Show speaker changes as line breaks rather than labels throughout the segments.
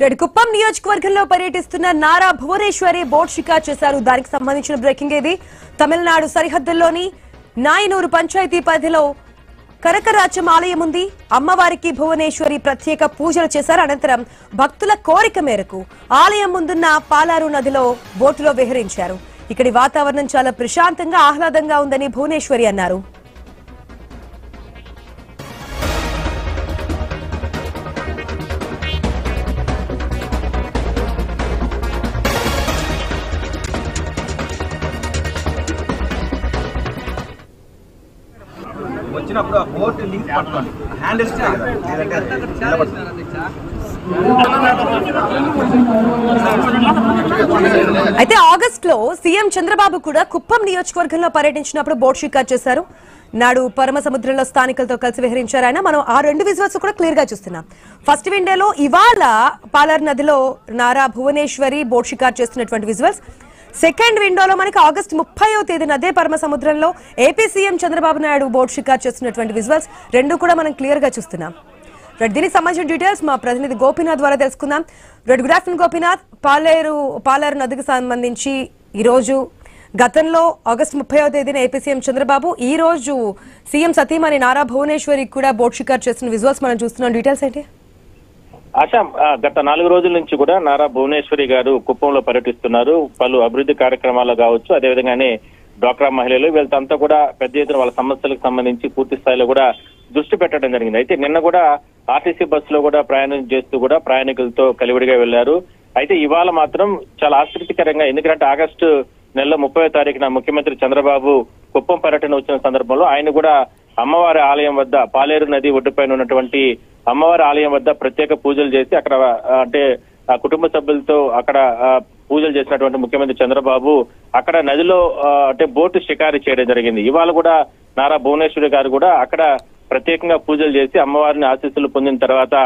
కుప్పం నియోజకవర్గంలో పర్యటిస్తున్న నారా భువనేశ్వరి బోట్ షికార్ చేశారు. దానికి సంబంధించిన బ్రేకింగ్ ఇది. తమిళనాడు సరిహద్దుల్లోని నాయనూరు పంచాయతీ పరిధిలో కనకరాచం ఆలయం ఉంది. అమ్మవారికి భువనేశ్వరి ప్రత్యేక పూజలు చేశారు. అనంతరం భక్తుల కోరిక మేరకు ఆలయం ముందున్న పాలారు నదిలో బోటులో విహరించారు. ఇక్కడి వాతావరణం చాలా ప్రశాంతంగా ఆహ్లాదంగా ఉందని భువనేశ్వరి అన్నారు.
వచ్చినప్పుడు ఆ బోట్ లింక్ పట్టుకోండి, హ్యాండ్ ఇస్తే
అయితే ఆగస్ట్ లో సీఎం చంద్రబాబు కూడా కుప్పం నియోజకవర్గంలో పర్యటించినప్పుడు బోట్ షికార్ చేశారు. నాడు పరమ సముద్రంలో స్థానికులతో కలిసి విహరించారు ఆయన. మనం ఆ రెండు విజువల్స్ కూడా క్లియర్ గా చూస్తున్నాం. ఫస్ట్ విండోలో ఇవాళ పాలార్ నదిలో నారా భువనేశ్వరి బోట్ షికార్ చేస్తున్నటువంటి విజువల్స్. సెకండ్ విండోలో మనకి ఆగస్టు 30వ తేదీన అదే పరమ సముద్రంలో AP CM Chandrababu Naidu boat షికార్ చేస్తున్నటువంటి విజువల్స్ రెండు కూడా మనం క్లియర్ గా చూస్తున్నాం. దీనికి సంబంధించిన డీటెయిల్స్ మా ప్రతినిధి గోపీనాథ్ ద్వారా తెలుసుకుందాం. Good afternoon Gopinath. పాలేరు నదికి సంబంధించి ఈ రోజు గతంలో ఆగస్టు 30వ తేదీన ఏపీ సీఎం చంద్రబాబు, ఈ రోజు సీఎం సతీమణి నారా భువనేశ్వరి కూడా బోట్ షికార్ చేస్తున్న విజువల్స్ మనం చూస్తున్నాం. డీటెయిల్స్ ఏంటి?
ఆశా, గత 4 రోజుల నుంచి కూడా నారా భువనేశ్వరి గారు కుప్పంలో పర్యటిస్తున్నారు. పలు అభివృద్ధి కార్యక్రమాలు కావచ్చు, అదేవిధంగానే డ్వాక్రా మహిళలు వీళ్ళంతా కూడా పెద్ద ఎత్తున వాళ్ళ సమస్యలకు సంబంధించి పూర్తి స్థాయిలో కూడా దృష్టి పెట్టడం జరిగింది. అయితే నిన్న కూడా ఆర్టీసీ బస్సులో కూడా ప్రయాణం చేస్తూ కూడా ప్రయాణికులతో కలివిడిగా వెళ్లారు. అయితే ఇవాళ మాత్రం చాలా ఆసక్తికరంగా, ఎందుకంటే ఆగస్టు నెల 30వ తారీఖున ముఖ్యమంత్రి చంద్రబాబు కుప్పం పర్యటన వచ్చిన సందర్భంలో ఆయన కూడా అమ్మవారి ఆలయం వద్ద పాలేరు నది ఒడ్డుపైన ఉన్నటువంటి అమ్మవారి ఆలయం వద్ద ప్రత్యేక పూజలు చేసి అక్కడ అంటే కుటుంబ సభ్యులతో అక్కడ పూజలు చేసినటువంటి ముఖ్యమంత్రి చంద్రబాబు అక్కడ నదిలో అంటే బోటు షికారు చేయడం జరిగింది. ఇవాళ కూడా నారా భువనేశ్వరి గారు కూడా అక్కడ ప్రత్యేకంగా పూజలు చేసి అమ్మవారిని ఆశీస్సులు పొందిన తర్వాత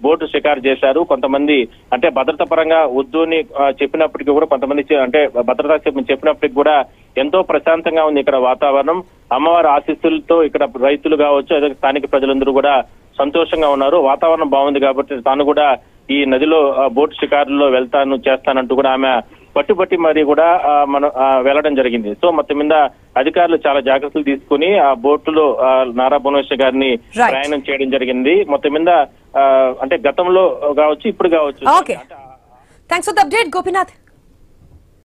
బోటు షికారు చేశారు. కొంతమంది అంటే భద్రత పరంగా వద్దు అని చెప్పినప్పటికీ కూడా కొంతమంది అంటే భద్రతా చెప్పినప్పటికీ కూడా ఎంతో ప్రశాంతంగా ఉంది ఇక్కడ వాతావరణం. అమ్మవారి ఆశీస్సులతో ఇక్కడ రైతులు కావచ్చు, అదే స్థానిక ప్రజలందరూ కూడా సంతోషంగా ఉన్నారు. వాతావరణం బాగుంది కాబట్టి తాను కూడా ఈ నదిలో బోటు షికారులో చేస్తానంటూ కూడా ఆమె పట్టుబట్టి మరి కూడా మనం వెళ్లడం జరిగింది. సో మొత్తం మీద అధికారులు చాలా జాగ్రత్తలు తీసుకుని ఆ బోటులో నారా భువనేశ్వరి గారిని ప్రయాణం చేయడం జరిగింది. మొత్తం మీద అంటే గతంలో కావచ్చు, ఇప్పుడు కావచ్చు.
Thanks for the update Gopinath.